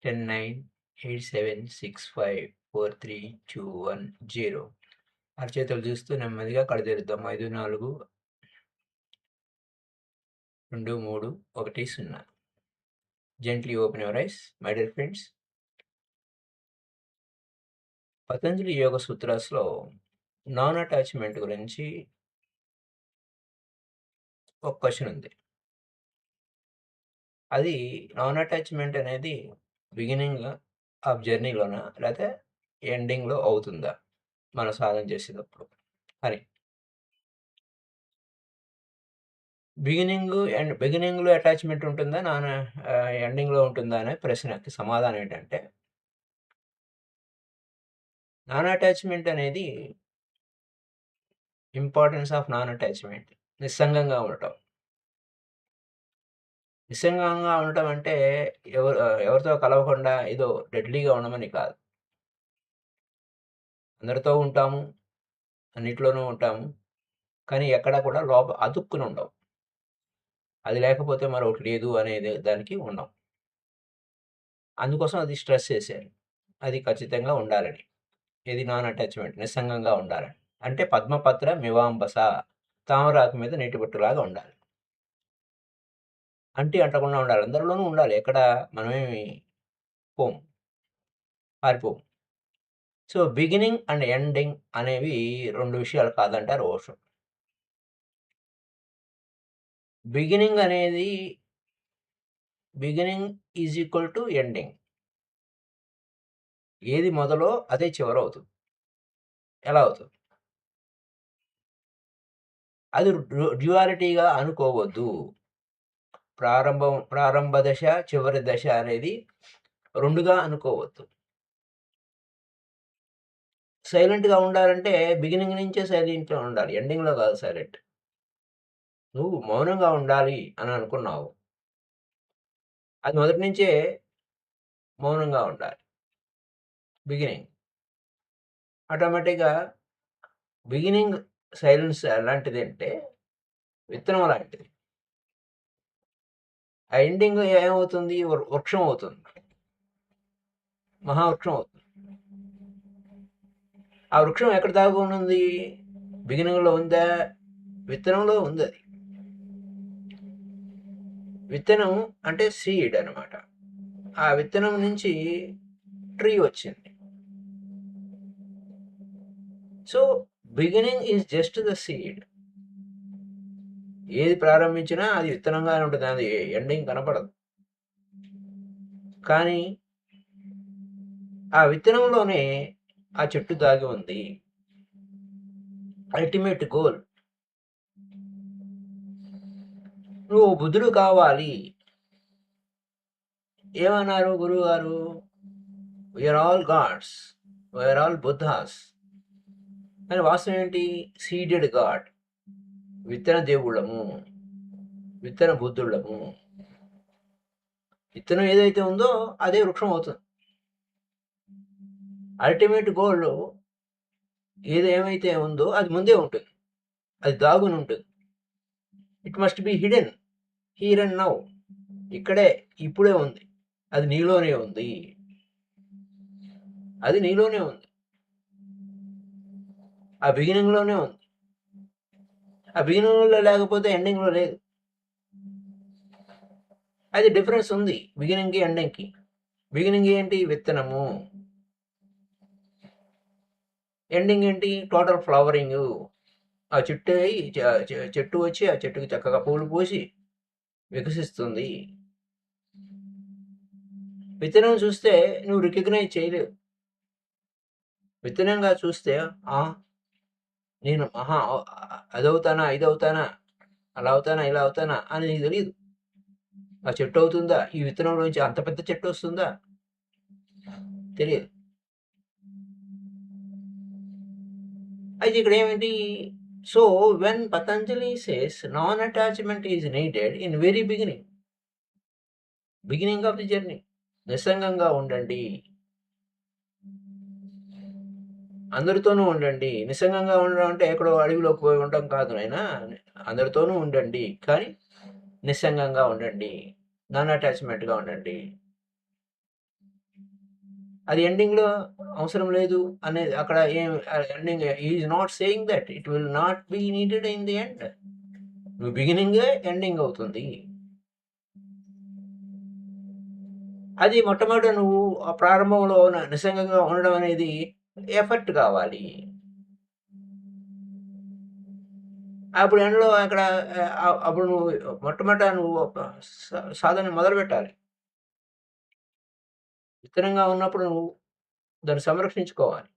10, 9, 8, 7, 6, 5, 4, 3, 2, 1, 0. అరచేతులు చూస్తూ నెమ్మదిగా కళ్ళు తెరుద్దాం. 5, 4, 2, 3, 1, 0. Gently open your eyes, my dear friends. Patanjali yoga సూత్రాస్‌లో నాన్ అటాచ్‌మెంట్ గురించి ఒక క్వెషన్ ఉంది. అది నాన్ అటాచ్‌మెంట్ అనేది బిగినింగ్ ఆఫ్ జర్నీలోనా? లేతే ఎండింగ్‌లో అవుతుందా? మనం సాధన చేసేటప్పుడు అని. బిగినింగ్‌లో అటాచ్‌మెంట్ ఉంటుందా? ఎండింగ్‌లో ఉంటుందా? అనే ప్రశ్నకి సమాధానం ఏంటంటే, నాన్ అటాచ్‌మెంట్ అనేది ఇంపార్టెన్స్ ఆఫ్ నాన్ అటాచ్‌మెంట్ నిస్సంగంగా ఉండటం. నిస్సంగంగా ఉండటం అంటే ఎవరితో కలవకుండా ఏదో డెడ్లీగా ఉండమని కాదు. అందరితో ఉంటాము, అన్నిట్లోనూ ఉంటాము. కానీ ఎక్కడ కూడా అతుక్కుని ఉండం. అది లేకపోతే మరొకటి లేదు అనేది దానికి ఉండం. అందుకోసం అది స్ట్రెస్ చేశారు. అది ఖచ్చితంగా ఉండాలని. ఇది నాన్ అటాచ్‌మెంట్ నిస్సంగంగా ఉండాలని. అంటే పద్మపత్ర మివాంబస తామరాకు మీద నీటి బొట్టులాగా ఉండాలి. అంటకుండా ఉండాలి. అందరిలోనూ ఉండాలి. ఎక్కడ మనమేమి పోము. పారిపోము. సో, బిగినింగ్ అండ్ ఎండింగ్ అనేవి 2 విషయాలు కాదంటారు ఓషో. బిగినింగ్ అనేది beginning is equal to ending. ఏది మొదలో అదే చివరవుతుంది. ఎలా అవుతుంది? అది డ్యుయాలిటీగా అనుకోవద్దు. ప్రారంభ దశ, చివరి దశ అనేది 2గా అనుకోవద్దు. సైలెంట్‌గా ఉండాలంటే బిగినింగ్ నుంచే సైలెంట్‌గా ఉండాలి. ఎండింగ్‌లో కాదు సైలెంట్. నువ్వు మౌనంగా ఉండాలి అని అనుకున్నావు. అది మొదటి నుంచే మౌనంగా ఉండాలి. బిగినింగ్. ఆటోమేటిక్‌గా బిగినింగ్ సైలెన్స్ ఎలాంటిదంటే విత్తనం లాంటిది. ఆ ఎండింగ్ ఏమవుతుంది? వృక్షం అవుతుంది. మహావృక్షం అవుతుంది. ఆ వృక్షం ఎక్కడ దాగునుంది? బిగినింగ్‌లో ఉందా? విత్తనంలో ఉందది. విత్తనం అంటే సీడ్ అనమాట. ఆ విత్తనం నుంచి ట్రీ వచ్చింది. So, beginning is just the seed. ఏది ప్రారంభించినా అది విత్తనంగానే ఉంటుంది. అది ఎండింగ్ కనపడదు. కానీ ఆ విత్తనంలోనే ఆ చెట్టు దాగి ఉంది. Ultimate goal. నువ్వు బుద్ధుడు కావాలి. ఏమన్నారు గురువుగారు? We are all gods. We are all Buddhas. కానీ వాస్తవం ఏంటి? Seeded god. విత్తన దేవుళ్ళము. విత్తన బుద్ధుళ్ళము. విత్తనం ఏదైతే ఉందో అదే వృక్షం అవుతుంది. అల్టిమేట్ గోల్ ఏదేమైతే ఉందో అది ముందే ఉంటుంది. అది దాగుని ఉంటుంది. It must be hidden here and now. ఇక్కడే ఇప్పుడే ఉంది. అది నీలోనే ఉంది. అది నీలోనే ఉంది. ఆ బిగినింగ్‌లోనే ఉంది. ఆ బిగినింగ్‌లో లేకపోతే ఎండింగ్‌లో లేదు. అది డిఫరెన్స్ ఉంది బిగినింగ్‌కి, ఎండింగ్‌కి. బిగినింగ్ ఏంటి? విత్తనము. ఎండింగ్ ఏంటి? Total flowering. ఆ చెట్టు వచ్చి ఆ చెట్టుకి చక్కగా పూలు పూసి వికసిస్తుంది. విత్తనం చూస్తే నువ్వు రికగ్నైజ్ చేయలేవు. విత్తనంగా చూస్తే ఆ! నేను అదవుతానా, ఇదవుతానా, అలా అవుతానా, ఇలా అవుతానా అని నీకు తెలీదు. ఆ చెట్టు అవుతుందా? ఈ విత్తనంలోంచి అంత పెద్ద చెట్టు వస్తుందా? తెలియదు. అయితే ఇక్కడేమిటి? So, when Patanjali says non attachment is needed in very beginning of the journey. నిస్సంగంగా ఉండండి. అందరితోనూ ఉండండి. నిస్సంగంగా ఉండడం అంటే ఎక్కడో అడవిలోకి పోయి ఉండడం కాదు నాయనా. అందరితోనూ ఉండండి. కానీ నిస్సంగంగా ఉండండి. నాన్ అటాచ్‌మెంట్‌గా ఉండండి. అది ఎండింగ్‌లో అవసరం లేదు అనేది అక్కడ ఏం ending he is not saying that it will not be needed in the end. నువ్వు బిగినింగే ఎండింగ్ అవుతుంది. అది మొట్టమొదట నువ్వు ఆ ప్రారంభంలో నిస్సంగంగా ఉండడం అనేది ఎఫర్ట్ కావాలి. అప్పుడు ఎండ్‌లో అక్కడ అప్పుడు నువ్వు మొట్టమొదట నువ్వు సాధన మొదలుపెట్టాలి. స్థిరంగా ఉన్నప్పుడు నువ్వు దాన్ని సంరక్షించుకోవాలి.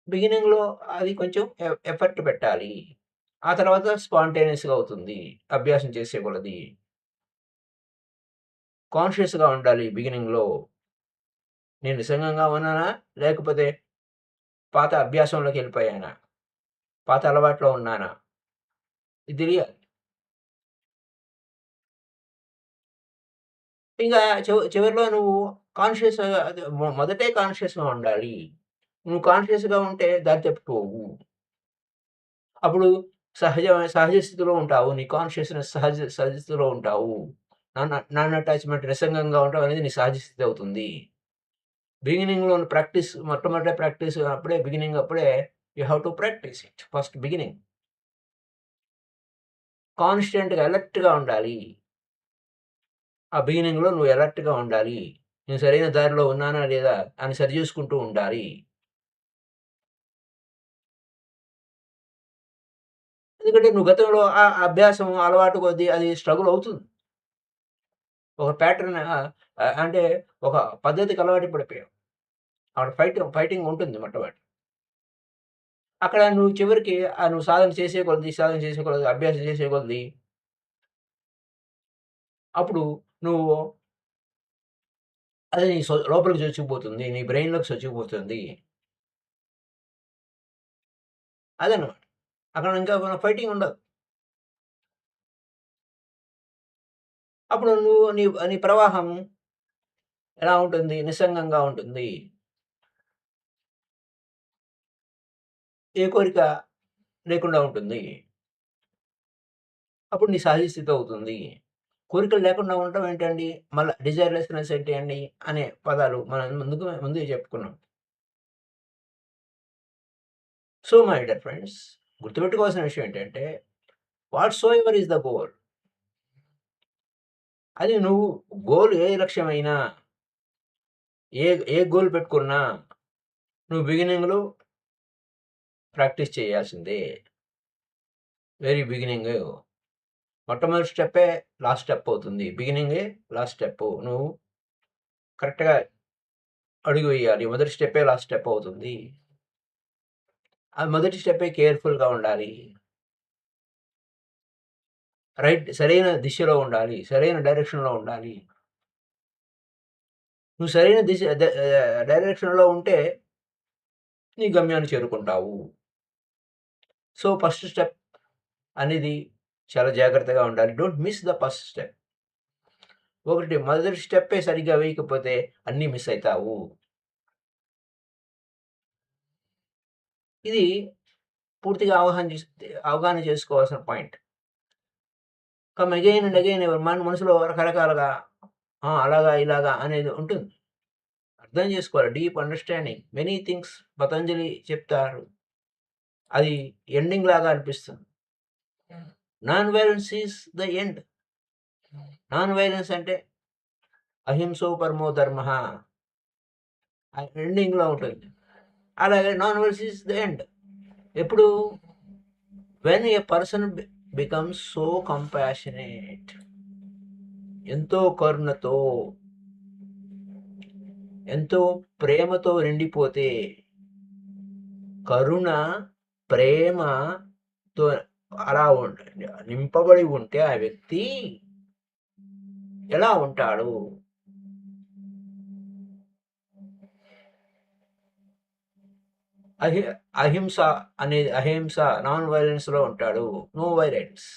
బిగినింగ్‌లో అది కొంచెం ఎఫర్ట్ పెట్టాలి. ఆ తర్వాత స్పాంటేనియస్‌గా అవుతుంది. అభ్యాసం చేసే కొలది. కాన్షియస్‌గా ఉండాలి బిగినింగ్‌లో. నేను నిస్సంగంగా ఉన్నానా? లేకపోతే పాత అభ్యాసంలోకెళ్ళిపోయానా? పాత అలవాట్లో ఉన్నానా? ఇది తెలియాలి. ఇంగా చివరిలో నువ్వు కాన్షియస్ అదే మొదటే కాన్షియస్‌గా ఉండాలి. నువ్వు కాన్షియస్‌గా ఉంటే దారి తప్పిపోవు. అప్పుడు సహజ స్థితిలో ఉంటావు. నీ కాన్షియస్‌నెస్ సహజ సహజ స్థితిలో ఉంటావు. నాన్ అటాచ్‌మెంట్ నిస్సంగంగా ఉండడం అనేది నీ సహజ స్థితి అవుతుంది. బిగినింగ్‌లో ప్రాక్టీస్ మొట్టమొదటి ప్రాక్టీస్ అప్పుడే బిగినింగ్ అప్పుడే you have to practice it first beginning. కాన్స్టెంట్‌గా అలర్ట్‌గా ఉండాలి. ఆ బిగినింగ్‌లో నువ్వు అలర్ట్‌గా ఉండాలి. నేను సరైన దారిలో ఉన్నానా లేదా అని సరిజూసుకుంటూ ఉండాలి. ఎందుకంటే నువ్వు గతంలో ఆ అభ్యాసం, అలవాటు కొద్దీ అది స్ట్రగుల్ అవుతుంది. ఒక ప్యాటర్న్ అంటే ఒక పద్ధతికి అలవాటు పడిపోయావు. అక్కడ ఫైటింగ్ ఉంటుంది మొట్టమొదట. అక్కడ నువ్వు చివరికి నువ్వు సాధన చేసే కొలది, అభ్యాసం చేసే కొలది అప్పుడు నువ్వు అది నీ లోపలికి చొచ్చుకుపోతుంది. నీ బ్రెయిన్‌లోకి చొచ్చుకుపోతుంది. అదనమాట. అక్కడ ఇంకా ఫైటింగ్ ఉండదు. అప్పుడు నువ్వు నీ ప్రవాహం ఎలా ఉంటుంది? నిస్సంగంగా ఉంటుంది. ఏ కోరిక లేకుండా ఉంటుంది. అప్పుడు నీ సహజ స్థితి అవుతుంది. కోరికలు లేకుండా ఉండటం ఏంటండి? మళ్ళా డిజైర్‌లెస్‌నెస్ ఏంటి అండి? అనే పదాలు మనం ముందే చెప్పుకున్నాం. సో, మై డియర్ ఫ్రెండ్స్, గుర్తుపెట్టుకోవాల్సిన విషయం ఏంటంటే, వాట్‌సోఎవర్ ఈస్ ద గోల్. అది నువ్వు గోల్ ఏ లక్ష్యమైనా, ఏ ఏ గోల్ పెట్టుకున్నా, నువ్వు బిగినింగ్‌లో ప్రాక్టీస్ చేయాల్సిందే. Very beginning. మొట్టమొదటి స్టెప్పే లాస్ట్ స్టెప్ అవుతుంది. బిగినింగే లాస్ట్ స్టెప్పు. నువ్వు కరెక్ట్‌గా అడుగు వేయాలి. మొదటి స్టెప్పే లాస్ట్ స్టెప్ అవుతుంది. ఆ మొదటి స్టెప్పే కేర్‌ఫుల్‌గా ఉండాలి. సరైన దిశలో ఉండాలి. సరైన డైరెక్షన్‌లో ఉండాలి. నువ్వు సరైన డైరెక్షన్‌లో ఉంటే నీ గమ్యాన్ని చేరుకుంటావు. సో, ఫస్ట్ స్టెప్ అనేది చాలా జాగ్రత్తగా ఉండాలి. Don't miss the first step. మొదటి స్టెప్పే సరిగ్గా వేయకపోతే అన్నీ మిస్ అయితావు. ఇది పూర్తిగా అవగాహన చేసుకోవాల్సిన point. Come again and again మన మనసులో రకరకాలుగా అలాగా, ఇలాగా అనేది ఉంటుంది. అర్థం చేసుకోవాలి. Deep understanding. Many things Patanjali చెప్తారు. అది ఎండింగ్ లాగా అనిపిస్తుంది. Non violence is the end. Non violence అంటే అహింసో పరమో ధర్మః. ఎండింగ్‌లో ఉంటుంది. అలాగే non violence is the end. ఎప్పుడు? When a person becomes so compassionate. ఎంతో కరుణతో, ఎంతో ప్రేమతో నిండిపోతే, కరుణ, ప్రేమతో అలా నింపబడి ఉంటే ఆ వ్యక్తి ఎలా ఉంటాడు? అహి అహింస అహింస నాన్ వయలెన్స్‌లో ఉంటాడు. No violence.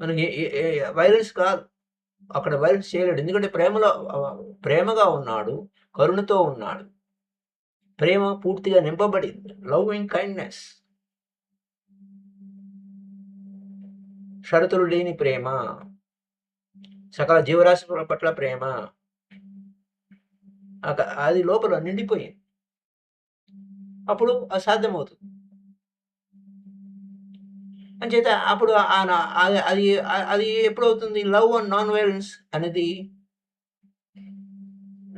మనకి వయలెన్స్ కాదు. అక్కడ వయలెన్స్ చేయలేడు. ఎందుకంటే ప్రేమగా ఉన్నాడు. కరుణతో ఉన్నాడు. ప్రేమ పూర్తిగా నింపబడింది. Loving kindness. షరతులు లేని ప్రేమ. సకల జీవరాశి పట్ల ప్రేమ. అది లోపల నిండిపోయింది. అప్పుడు అసాధ్యమవుతుంది. అంచేత అప్పుడు అది అది ఎప్పుడవుతుంది? లవ్ అండ్ నాన్ వైలెన్స్ అనేది,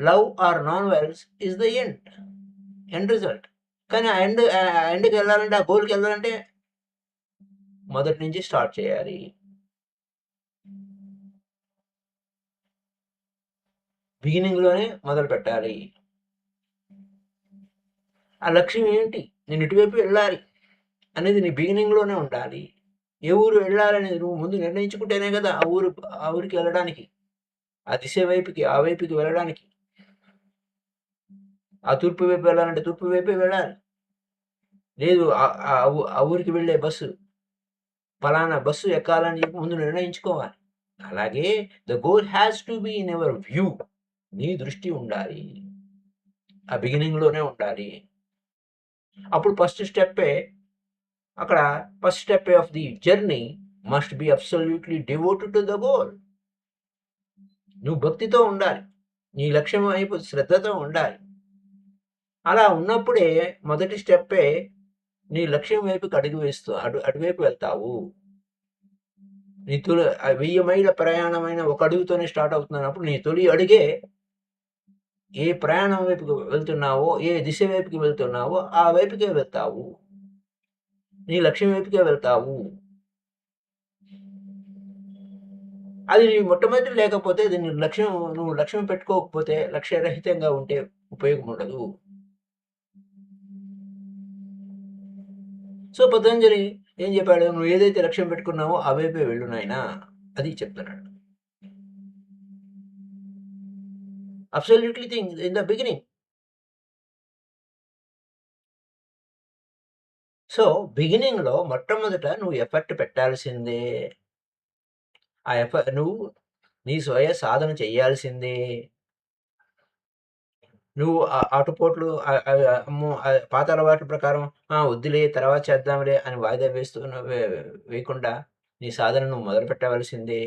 love or non violence is the end result. కానీ ఆ ఎండ్కి వెళ్ళాలంటే, ఆ గోల్కి వెళ్ళాలంటే మొదటి నుంచి స్టార్ట్ చేయాలి. బిగినింగ్లోనే మొదలు పెట్టాలి. ఆ లక్ష్యం ఏంటి? నేను ఇటువైపు వెళ్ళాలి అనేది నీ బిగినింగ్లోనే ఉండాలి. ఏ ఊరు వెళ్ళాలనేది నువ్వు ముందు నిర్ణయించుకుంటేనే కదా ఆ ఊరికి వెళ్ళడానికి, ఆ దిశ వైపుకి, ఆ వైపుకి వెళ్ళడానికి. ఆ తూర్పు వైపు వెళ్ళాలంటే తూర్పు వైపే వెళ్ళాలి. లేదు ఆ ఊరికి వెళ్ళే బస్సు, ఫలానా బస్సు ఎక్కాలని చెప్పి ముందు నిర్ణయించుకోవాలి. అలాగే the goal has to be in ever view. నీ దృష్టి ఉండాలి, ఆ బిగినింగ్లోనే ఉండాలి. అప్పుడు first step of the journey must be absolutely devoted to the goal. నువ్వు భక్తితో ఉండాలి, నీ లక్ష్యం వైపు శ్రద్ధతో ఉండాలి. అలా ఉన్నప్పుడే మొదటి స్టెప్పే నీ లక్ష్యం వైపుకి అటువైపు వెళ్తావు. నీ 1000 మైళ్ళ ప్రయాణమైన ఒక అడుగుతోనే స్టార్ట్ అవుతున్నప్పుడు నీ తొలి అడుగే ఏ ప్రయాణం వైపుకి వెళ్తున్నావో, ఏ దిశ వైపుకి వెళ్తున్నావో ఆ వైపుకే వెళ్తావు. నీ లక్ష్యం వైపుకే వెళ్తావు. అది నీ మొట్టమొదటి లేకపోతే, నువ్వు లక్ష్యం పెట్టుకోకపోతే, లక్ష్యరహితంగా ఉంటే ఉపయోగం ఉండదు. సో పతంజలి ఏం చెప్పాడు? నువ్వు ఏదైతే లక్ష్యం పెట్టుకున్నావో ఆ వైపే వెళ్ళు నాయనా, అది చెప్తున్నాడు. Absolutely thing in the beginning. So బిగినింగ్లో మొట్టమొదట నువ్వు ఎఫర్ట్ పెట్టాల్సిందే. నువ్వు నీ స్వయ సాధన చెయ్యాల్సిందే. నువ్వు ఆటుపోట్లు అమ్మో పాత అలవాట్ల ప్రకారం వద్దులే తర్వాత చేద్దాంలే అని వాయిదా వేయకుండా నీ సాధన నువ్వు మొదలు పెట్టవలసిందే.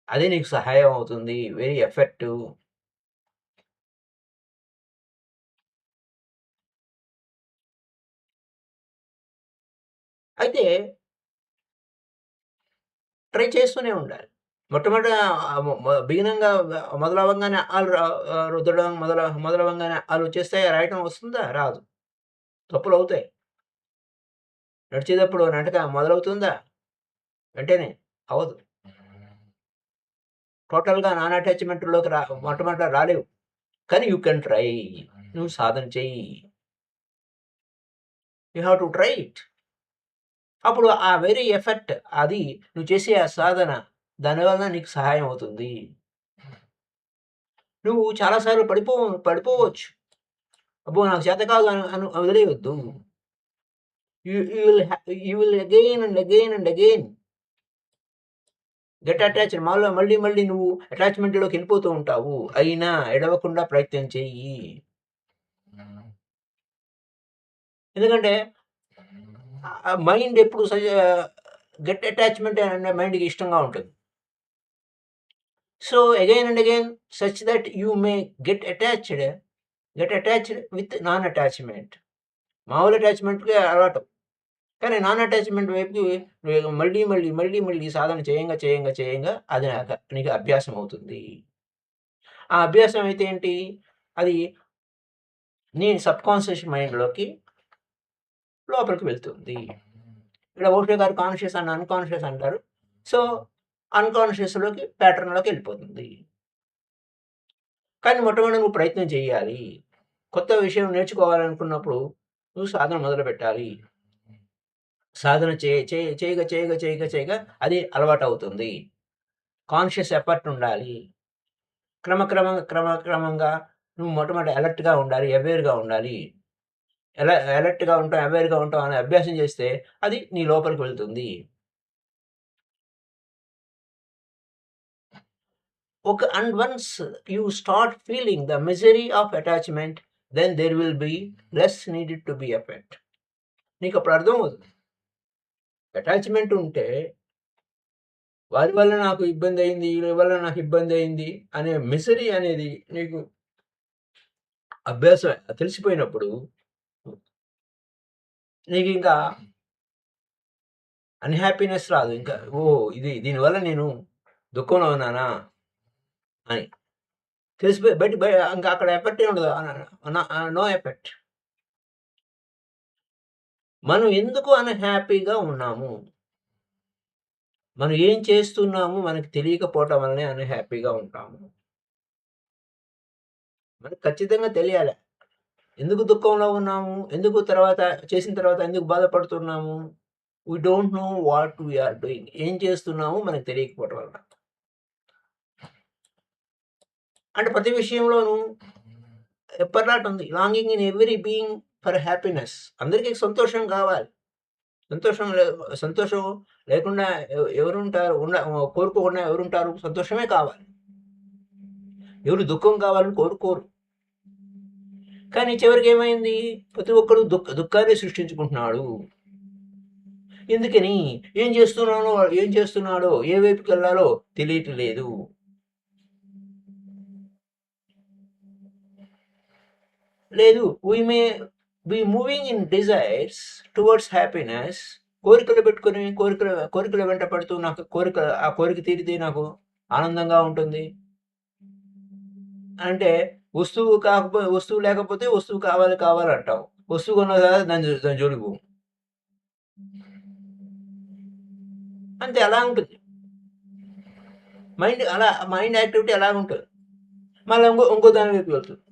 అదే నీకు సహాయం అవుతుంది. Very effective. అయితే ట్రై చేస్తూనే ఉండాలి. మొట్టమొదట బిగినంగా మొదలవ్వంగానే రుద్దడం మొదలవ్వంగానే వచ్చేస్తాయా? రాయటం వస్తుందా? రాదు. తప్పులవుతాయి. నడిచేటప్పుడు నడక మొదలవుతుందా? వెంటనే అవ్వదు. టోటల్‌గా నాన్ అటాచ్‌మెంట్‌లోకి మొట్టమొదట రాలేవు. కానీ యూ కెన్ ట్రై. నువ్వు సాధన చెయ్యి. You have to try it. అప్పుడు ఆ వెరీ ఎఫెక్ట్, అది నువ్వు చేసే ఆ సాధన, దానివల్ల నీకు సహాయం అవుతుంది. నువ్వు చాలా సార్లు పడిపోవచ్చు. అబ్బో! నాకు చేత కాదు అని వదిలేయొద్దు. You will again and again and again get attached. మళ్ళీ నువ్వు అటాచ్‌మెంట్‌లోకి వెళ్ళిపోతూ ఉంటావు. అయినా ఎడవకుండా ప్రయత్నం చెయ్యి. ఎందుకంటే మైండ్ ఎప్పుడు గెట్ అటాచ్‌మెంట్ అనే మైండ్‌కి ఇష్టంగా ఉంటుంది. So again and again such that you may get attached with non attachment. మామూలు అటాచ్‌మెంట్‌కి అలవాటు. కానీ నాన్ అటాచ్‌మెంట్ వైపుకి మళ్ళీ సాధన చేయంగా అది నీకు అభ్యాసం అవుతుంది. ఆ అభ్యాసం అయితే ఏంటి? అది నీ సబ్‌కాన్షియస్ మైండ్‌లోకి లోపలికి వెళ్తుంది. ఇక్కడ ఓషో గారు కాన్షియస్ అండ్ అన్‌కాన్షియస్ అంటారు. సో అన్‌కాన్షియస్‌లోకి ప్యాటర్న్‌లోకి వెళ్ళిపోతుంది. కానీ మొట్టమొదట నువ్వు ప్రయత్నం చేయాలి. కొత్త విషయం నేర్చుకోవాలనుకున్నప్పుడు నువ్వు సాధన మొదలుపెట్టాలి. సాధన చేయగా అది అలవాటవుతుంది. కాన్షియస్ ఎఫర్ట్ ఉండాలి. క్రమక్రమంగా నువ్వు మొట్టమొదట అలర్ట్‌గా ఉండాలి. అవేర్‌గా ఉండాలి. అలర్ట్‌గా ఉంటాం, అవేర్‌గా ఉంటాం అని అభ్యాసం చేస్తే అది నీ లోపలికి వెళ్తుంది. And once you start feeling the misery of attachment, then there will be less needed to be effort. నీకు అప్పుడు అర్థమవుతుంది. అటాచ్‌మెంట్ ఉంటే వారి వల్ల నాకు ఇబ్బందయింది, వీళ్ళ వల్ల నాకు ఇబ్బందయింది అనే మిసరీ అనేది నీకు అభ్యాసం తెలిసిపోయినప్పుడు నీకింకా అన్‌హ్యాపీనెస్ రాదు. ఇంకా దీనివల్ల నేను దుఃఖంలో ఉన్నానా అని. తెలిసిపోయి ఇంక అక్కడ ఎఫెక్టే ఉండదు. No effect. మనం ఎందుకు అన్‌హ్యాపీగా ఉన్నాము? మనం ఏం చేస్తున్నాము మనకు తెలియకపోవటం వల్లనే అన్‌హ్యాపీగా ఉంటాము. మనకు ఖచ్చితంగా తెలియాల. ఎందుకు దుఃఖంలో ఉన్నాము? చేసిన తర్వాత ఎందుకు బాధపడుతున్నాము? We don't know what we are doing. ఏం చేస్తున్నామో మనకు తెలియకపోవటం వల్ల. అంటే ప్రతి విషయంలోనూ ఎప్పటిలాట ఉంది. Longing in every being for happiness. అందరికి సంతోషం కావాలి. సంతోషం లే సంతోషం లేకుండా ఎవరుంటారు? కోరుకోకుండా ఎవరుంటారు? సంతోషమే కావాలి. ఎవరు దుఃఖం కావాలని కోరుకోరు. కానీ చివరికేమైంది? ప్రతి ఒక్కడు దుఃఖాన్ని సృష్టించుకుంటున్నాడు. ఎందుకని? ఏం చేస్తున్నాడో, ఏ వైపుకెళ్ళాలో తెలియట్లేదు. లేదు. We may be moving in desires towards happiness. కోరికలు పెట్టుకొని కోరికల వెంట పడుతూ ఆ కోరిక తీరితే నాకు ఆనందంగా ఉంటుంది. అంటే వస్తువు లేకపోతే వస్తువు కావాలంటావు. వస్తువు కొన్న తర్వాత దాని జోలికి పోవు. అంతే అలా ఉంటుంది. మైండ్ యాక్టివిటీ అలాగుంటది. మళ్ళా ఇంకో దాని వైపు వెళ్తుంది.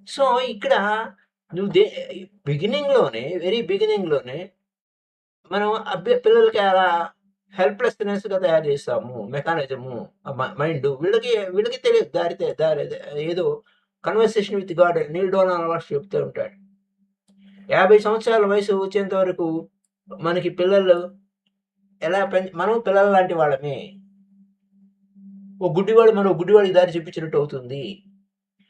సో, ఇక్కడ నువ్వు వెరీ బిగినింగ్‌లోనే మనం పిల్లలకి అలా హెల్ప్‌లెస్‌నెస్‌గా తయారు చేస్తాము. మెకానిజము, వీళ్ళకి తెలియదు దారి ఏదో conversation with god Neale Donald వాష్ చెప్తూ ఉంటాడు. 50 సంవత్సరాల వయసు వచ్చేంత వరకు మనకి పిల్లలు మనం పిల్లల లాంటి వాళ్ళమే. మరో గుడ్డివాడికి దారి చూపించినట్టు అవుతుంది.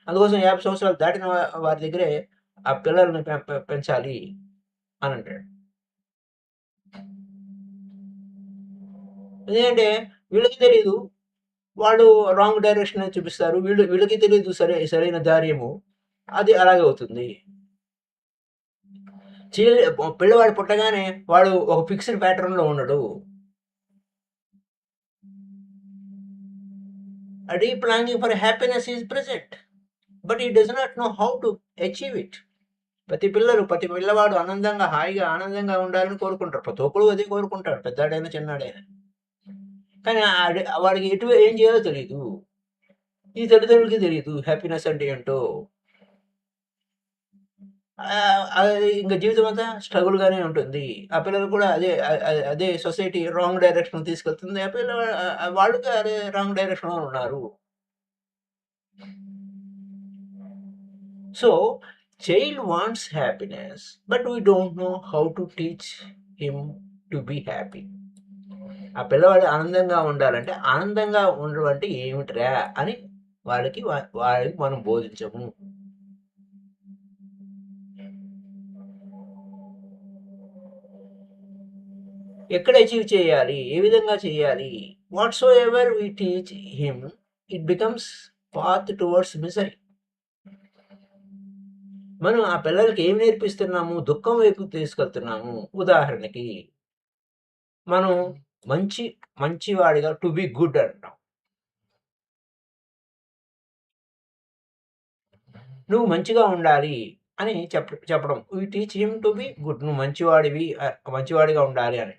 అందుకోసం 50 సంవత్సరాలు దాటిన వారి దగ్గరే ఆ పిల్లల్ని పెంచాలి అనంటాడు. ఎందుకంటే వీళ్ళకి తెలీదు. వాళ్ళు రాంగ్ డైరెక్షన్ చూపిస్తారు. వీళ్ళకి తెలీదు సరైన దారేమో. అది అలాగే అవుతుంది. పిల్లవాడు పుట్టగానే వాడు ఒక ఫిక్స్డ్ ప్యాటర్న్‌లో ఉండడు. A deep longing for happiness is present, but he does not know how to achieve it. ప్రతి పిల్లవాడు హాయిగా, ఆనందంగా ఉండాలని కోరుకుంటారు. ప్రతి ఒక్కడు అదే కోరుకుంటాడు. పెద్దాడైనా, చిన్నాడైనా. కానీ వాడికి ఏం చేయాలో తెలీదు. ఈ తల్లిదండ్రులకి తెలీదు హ్యాపీనెస్ అంటే ఏంటో. అది ఇంక జీవితం అంతా స్ట్రగుల్‌గానే ఉంటుంది. ఆ పిల్లలు కూడా అదే సొసైటీ రాంగ్ డైరెక్షన్‌లో తీసుకెళ్తుంది. ఆ వాళ్ళు కూడా అదే రాంగ్ డైరెక్షన్‌లో ఉన్నారు. So, child wants happiness, but we don't know how to teach him to be happy. ఆ పిల్లవాడు ఆనందంగా ఉండాలంటే, ఆనందంగా ఉండడం అంటే ఏమిటిరా అని వాళ్ళకి మనం బోధించము. ఎక్కడ అచీవ్ చేయాలి? ఏ విధంగా చేయాలి? Whatsoever we teach him, it becomes path towards misery. మనం ఆ పిల్లలకి ఏం నేర్పిస్తున్నాము? దుఃఖం వైపు తీసుకెళ్తున్నాము. ఉదాహరణకి మనం మంచివాడిగా టు బి గుడ్ అంటాం. నువ్వు మంచిగా ఉండాలి అని చెప్పడం. We teach him to be good. నువ్వు మంచివాడిగా ఉండాలి అని.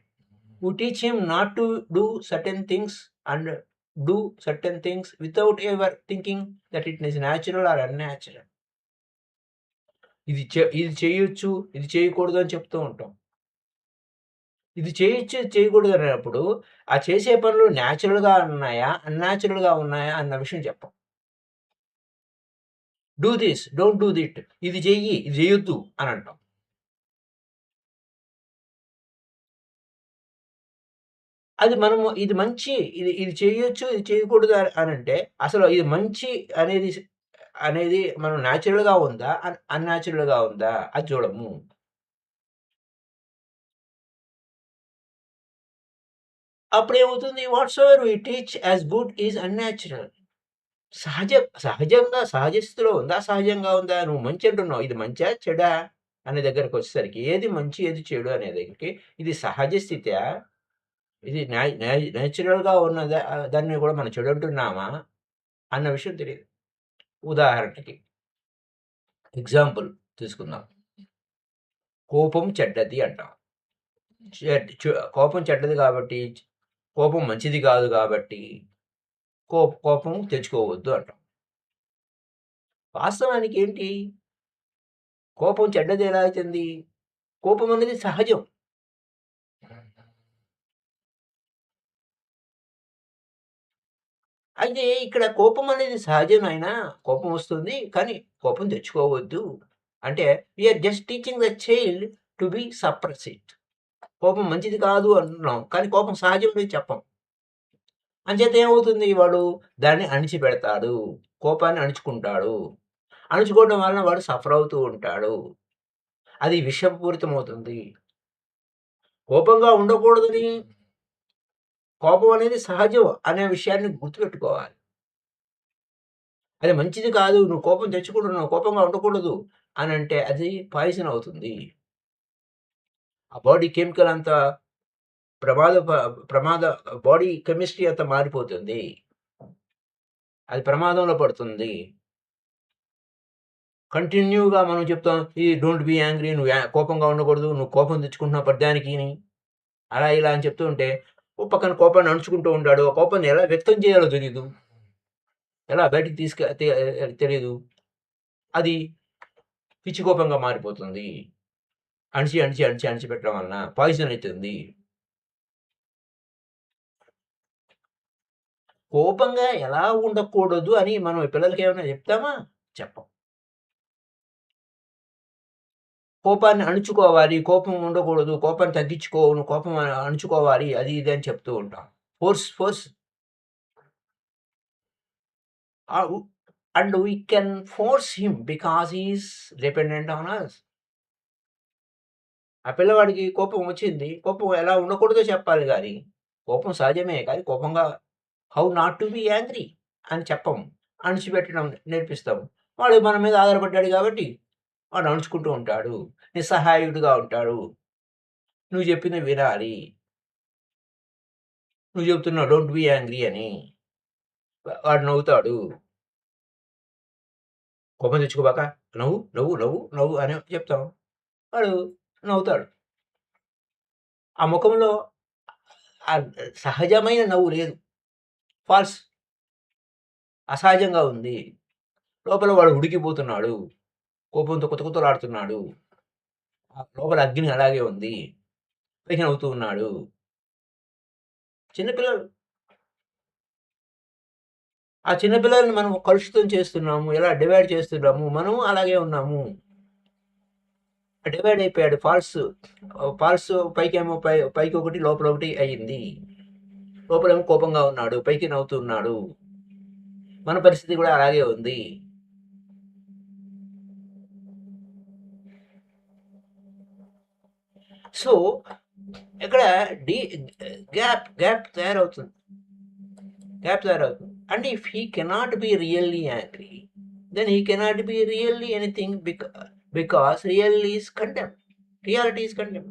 We teach him not to do certain things and do certain things without ever thinking that it is natural or unnatural. ఇది చేయొచ్చు, ఇది చేయకూడదు అని చెప్తూ ఉంటాం. ఇది చేయొచ్చు, ఇది చేయకూడదు అనేటప్పుడు ఆ చేసే పనులు న్యాచురల్‌గా ఉన్నాయా? అన్‌న్యాచురల్‌గా ఉన్నాయా? అన్న విషయం చెప్పం. Do this, don't do that. ఇది చెయ్యి, ఇది చేయొద్దు అని అంటాం. అది మనము ఇది మంచి, ఇది చేయొచ్చు, ఇది చేయకూడదు అనంటే అసలు ఇది మంచి అనేది మనం న్యాచురల్‌గా ఉందా? అన్‌న్యాచురల్‌గా ఉందా? అది చూడము. అప్పుడేమవుతుంది? Whatsoever we teach as good is unnatural. సహజ సహజంగా సహజ స్థితిలో ఉందా? సహజంగా ఉందా? నువ్వు మంచి అంటున్నావు. ఇది మంచా? చెడా? అనే దగ్గరకొచ్చేసరికి ఏది మంచి, ఏది చెడు అనే దగ్గరికి ఇది సహజ స్థితా? ఇది నేచురల్‌గా ఉన్నదా? దాన్ని కూడా మనం చెడు అంటున్నామా? అన్న విషయం తెలీదు. ఉదాహరణకి ఎగ్జాంపుల్ తీసుకుందాం. కోపం చెడ్డది అంటాం. కోపం చెడ్డది కాబట్టి, కోపం మంచిది కాదు కాబట్టి, కోపం తెచ్చుకోవద్దు అంటాం. వాస్తవానికి ఏంటి? కోపం చెడ్డది ఎలా అయితుంది? కోపం అనేది సహజం. అయితే ఇక్కడ కోపం అనేది సహజం నాయనా. కోపం వస్తుంది. కానీ కోపం తెచ్చుకోవద్దు. అంటే we are just teaching the child to be suppress it. కోపం మంచిది కాదు అంటున్నాం. కానీ కోపం సహజం అని చెప్పం. అంచేత ఏమవుతుంది? వాడు దాన్ని అణిచిపెడతాడు. కోపాన్ని అణుచుకుంటాడు. అణుచుకోవడం వలన వాడు సఫర్ అవుతూ ఉంటాడు. అది విషపూరితమవుతుంది. కోపంగా ఉండకూడదని, కోపం అనేది సహజం అనే విషయాన్ని గుర్తుపెట్టుకోవాలి. అది మంచిది కాదు. నువ్వు కోపం తెచ్చుకుంటున్నావు. కోపంగా ఉండకూడదు అనంటే అది పాయిజన్ అవుతుంది. ఆ బాడీ కెమికల్ అంతా ప్రమాద ప ప్రమాద బాడీ కెమిస్ట్రీ అంతా మారిపోతుంది. అది ప్రమాదంలో పడుతుంది. కంటిన్యూగా మనం చెప్తాం. ఈ డోంట్ బి యాంగ్రీ, నువ్వు కోపంగా ఉండకూడదు. నువ్వు కోపం తెచ్చుకుంటున్నావు ప్రతిదానికిని. అలా ఇలా అని చెప్తూ ఉంటే, ఓ పక్కన కోపాన్ని అణుచుకుంటూ ఉంటాడు. ఆ కోపాన్ని ఎలా వ్యక్తం చేయాలో తెలీదు. ఎలా బయటికి తెలీదు. అది పిచ్చి కోపంగా మారిపోతుంది. అణిచిపెట్టడం వలన పాయిజన్ అయితుంది. కోపంగా ఎలా ఉండకూడదు అని మనం పిల్లలకి ఏమైనా చెప్తామా? చెప్పం. కోపాన్ని అణుచుకోవాలి. కోపం ఉండకూడదు. కోపాన్ని తగ్గించుకో. నువ్వు కోపం అణుచుకోవాలి. అది ఇది అని చెప్తూ ఉంటాం. Force ah, and we can force him because he is dependent on us. ఆ పిల్లవాడికి కోపం వచ్చింది. కోపం ఎలా ఉండకూడదో చెప్పాలి గానీ, కోపం సహజమే కానీ కోపంగా how not to be angry అని చెప్పము. అణిచిపెట్టడం నేర్పిస్తాము. వాడు మన మీద ఆధారపడ్డాడు గాబట్టి, వాడు అణుచుకుంటూ ఉంటాడు. నిస్సహాయుడుగా ఉంటాడు. నువ్వు చెప్పింది వినాలి. నువ్వు చెప్తున్నావు డోంట్ బి యాంగ్రీ అని. వాడు నవ్వుతాడు. కోపం తెచ్చుకోబాక. నవ్వు అని చెప్తాం. వాడు నవ్వుతాడు. ఆ ముఖంలో సహజమైన నవ్వు లేదు. ఫాల్స్. అసహజంగా ఉంది. లోపల వాడు ఉడికిపోతున్నాడు. కోపంతో కుతకుతలాడుతున్నాడు. లోపల అగ్ని అలాగే ఉంది. పైకి నవ్వుతూ ఉన్నాడు. చిన్న పిల్లలు. ఆ చిన్న పిల్లల్ని మనం కలుషితం చేస్తున్నాము. ఎలా డివైడ్ చేస్తున్నాము. మనము అలాగే ఉన్నాము. డివైడ్ అయిపోయాడు. ఫాల్స్ పైకేమో పైకొకటి లోపలొకటి అయింది. లోపలేమో కోపంగా ఉన్నాడు. పైకి నవ్వుతూ ఉన్నాడు. మన పరిస్థితి కూడా అలాగే ఉంది. సో, ఇక్కడ డి గ్యాప్ తయారవుతుంది. And if he cannot be really angry, then he cannot be really anything because reality is condemn.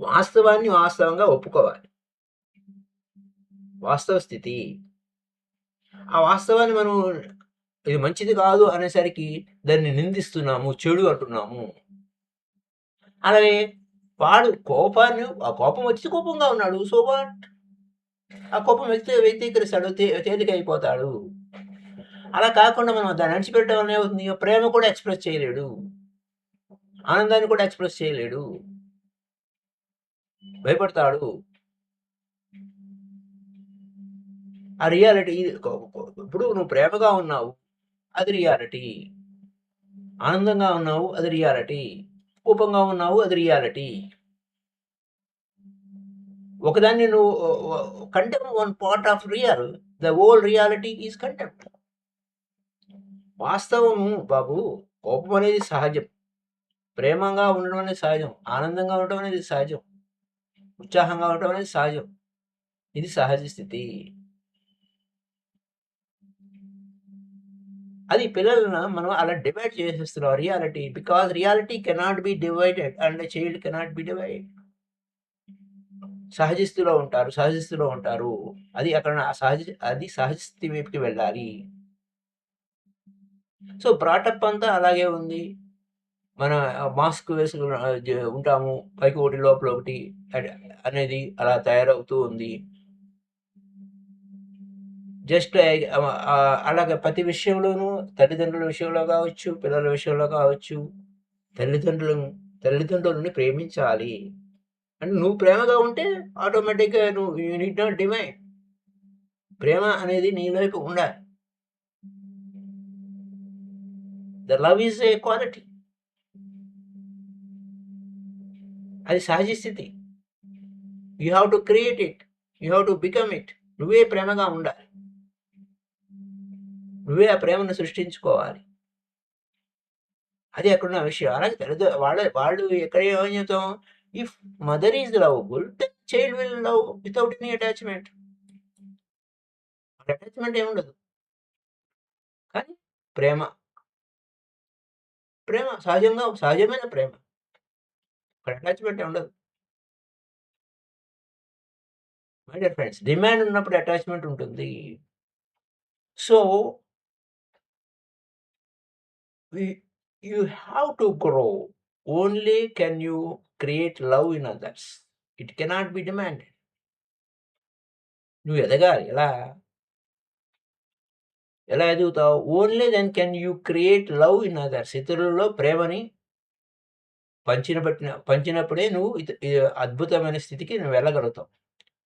వాస్తవాన్ని వాస్తవంగా ఒప్పుకోవాలి. వాస్తవ స్థితి. ఆ వాస్తవాన్ని మనం ఇది మంచిది కాదు అనేసరికి దాన్ని నిందిస్తున్నాము. చెడు అంటున్నాము. అలాగే వాడు ఆ కోపం వచ్చి కోపంగా ఉన్నాడు. So what? ఆ కోపం వ్యక్తీకరిస్తాడు. తేలికైపోతాడు. అలా కాకుండా మనం దాన్ని అణిచిపెట్టడం వల్ల ఏమవుతుంది? ప్రేమ కూడా ఎక్స్‌ప్రెస్ చేయలేడు. ఆనందాన్ని కూడా ఎక్స్‌ప్రెస్ చేయలేడు. భయపడతాడు. ఆ రియాలిటీ ఇప్పుడు నువ్వు ప్రేమగా ఉన్నావు. అది రియాలిటీ. ఆనందంగా ఉన్నావు. అది రియాలిటీ. కోపంగా ఉన్నావు. అది రియాలిటీ. ఒకదాన్ని నువ్వు contempt one part of real. The whole reality is contempt. వాస్తవము బాబు. కోపం అనేది సహజం. ప్రేమగా ఉండడం అనేది సహజం. ఆనందంగా ఉండడం అనేది సహజం. ఉత్సాహంగా ఉండడం అనేది సహజం. ఇది సహజ స్థితి. అది పిల్లలను మనం అలా డివైడ్ చేసేస్తున్నాం reality. Because reality cannot be divided and child cannot be divide. సహజ స్థితిలో ఉంటారు. సహజ స్థితిలో ఉంటారు. అది అక్కడ అది సహజ స్థితి వైపుకి వెళ్ళాలి. సో, బ్రాటప్ అంతా అలాగే ఉంది. మన మాస్క్ వేసుకుని ఉంటాము. పైకి ఒకటి, లోపల ఒకటి అనేది అలా తయారవుతూ ఉంది. జస్ట్ అలాగే ప్రతి విషయంలోనూ తల్లిదండ్రుల విషయంలో కావచ్చు, పిల్లల విషయంలో కావచ్చు, తల్లిదండ్రులని ప్రేమించాలి. అంటే నువ్వు ప్రేమగా ఉంటే ఆటోమేటిక్‌గా యూ నీడ్ నాట్ డిమాండ్. ప్రేమ అనేది నీ వైపు ఉండాలి. The love is a quality. అది సహజ స్థితి. You have to create it. You have to become it. నువ్వే ప్రేమగా ఉండాలి. నువ్వే ఆ ప్రేమను సృష్టించుకోవాలి. అది అక్కడున్న విషయం. అలాగే వాళ్ళు ఎక్కడ ఏమని చెప్తాం, if mother is lovable then child will love without any attachment. Attachment ఏముండదు. కానీ ప్రేమ, ప్రేమ సహజమైన ప్రేమ. అక్కడ అటాచ్‌మెంట్ ఉండదు. మై డియర్ ఫ్రెండ్స్, డిమాండ్ ఉన్నప్పుడు అటాచ్‌మెంట్ ఉంటుంది. So, you have to grow. Only can you create love in others. It cannot be demanded. నువ్వు ఎదగాలి. ఎలా ఎదుగుతావు? Only then can you create love in others. ఇతరులలో ప్రేమని పంచినప్పుడే నువ్వు అద్భుతమైన స్థితికి నువ్వు వెళ్ళగలుగుతావు.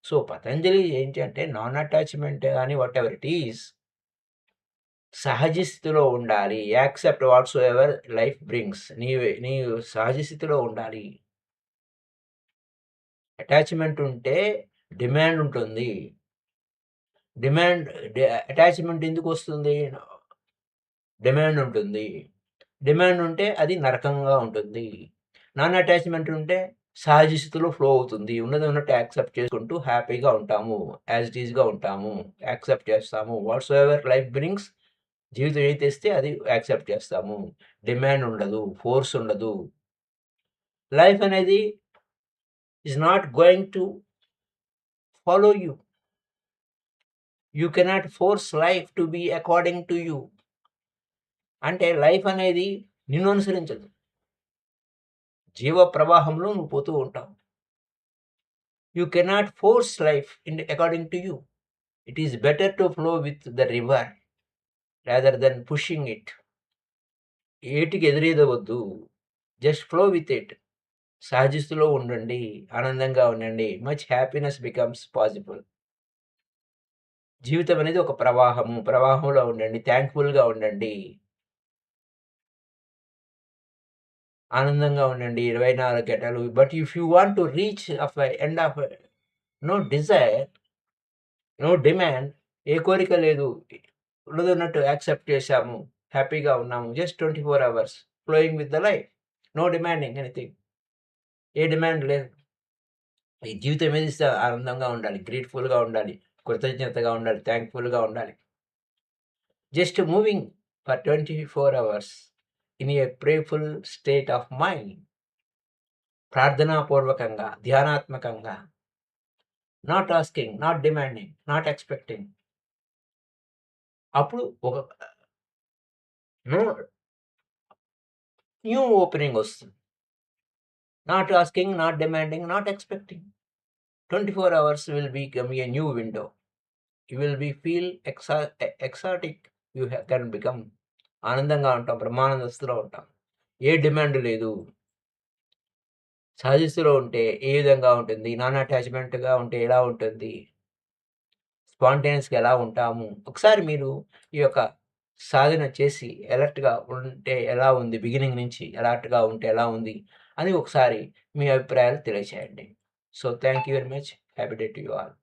సో, పతంజలి ఏంటి అంటే నాన్ అటాచ్‌మెంట్ గాని వాటెవర్ ఇట్ ఈస్ సహజ స్థితిలో ఉండాలి. Accept whatsoever life brings. నీవు సహజ స్థితిలో ఉండాలి. అటాచ్‌మెంట్ ఉంటే డిమాండ్ ఉంటుంది. అటాచ్‌మెంట్ ఎందుకొస్తుంది? డిమాండ్ ఉంటుంది. డిమాండ్ ఉంటే అది నరకంగా ఉంటుంది. నాన్ అటాచ్‌మెంట్ ఉంటే సహజ స్థితిలో ఫ్లో అవుతుంది. ఉన్నది ఉన్నట్టు యాక్సెప్ట్ చేసుకుంటూ హ్యాపీగా ఉంటాము. యాజ్ ఇట్ ఈస్‌గా ఉంటాము. యాక్సెప్ట్ చేస్తాము. వాట్సోఎవర్ లైఫ్ బ్రింగ్స్, జీవితం ఏది తెస్తే అది యాక్సెప్ట్ చేస్తాము. డిమాండ్ ఉండదు. ఫోర్స్ ఉండదు. లైఫ్ అనేది is not going to follow you. You cannot force life to be according to you. అంటే లైఫ్ అనేది నిన్ను అనుసరించదు. జీవ ప్రవాహంలో నువ్వు పోతూ ఉంటావు. You cannot force life according to you. It is better to flow with the river rather than pushing it. ఏటికి ఎదురీదవద్దు. Just flow with it. సహజస్థితిలో ఉండండి. ఆనందంగా ఉండండి. Much happiness becomes possible. జీవితం అనేది ఒక ప్రవాహము. ప్రవాహంలో ఉండండి. థాంక్‌ఫుల్‌గా ఉండండి. ఆనందంగా ఉండండి 24 గంటలు. But if you want to reach end of no desire, no demand, ఏ కోరిక లేదు. ఉన్నదున్నట్టు యాక్సెప్ట్ చేశాము. హ్యాపీగా ఉన్నాము. Just 24 hours flowing with the life. No demanding anything. ఏ డిమాండ్ లేదు. ఈ జీవితం ఏది ఇస్తే ఆనందంగా ఉండాలి. గ్రేట్‌ఫుల్‌గా ఉండాలి. కృతజ్ఞతగా ఉండాలి. థాంక్‌ఫుల్‌గా ఉండాలి. Just moving for 24 hours in a prayerful state of mind. ప్రార్థనాపూర్వకంగా, ధ్యానాత్మకంగా. Not asking, not demanding, not expecting. అప్పుడు ఒక నో న్యూ ఓపెనింగ్ వస్తుంది. Not asking, not demanding, not expecting. 24 hours will become a new window. You will be feel exotic. Can become ఆనందంగా ఉంటాం. బ్రహ్మానంద స్థితిలో ఉంటాం. ఏ demand లేదు. సహజ స్థితిలో ఉంటే ఏ విధంగా ఉంటుంది? నాన్ అటాచ్‌మెంట్‌గా ఉంటే ఎలా ఉంటుంది? స్పాంటేనియస్‌గా ఎలా ఉంటాము? ఒకసారి మీరు ఈ యొక్క సాధన చేసి అలర్ట్‌గా ఉంటే ఎలా ఉంది? బిగినింగ్ నుంచి అలర్ట్‌గా ఉంటే ఎలా ఉంది? అని ఒకసారి మీ అభిప్రాయాలు తెలియచేయండి. So, thank you very much. Happy day to you all.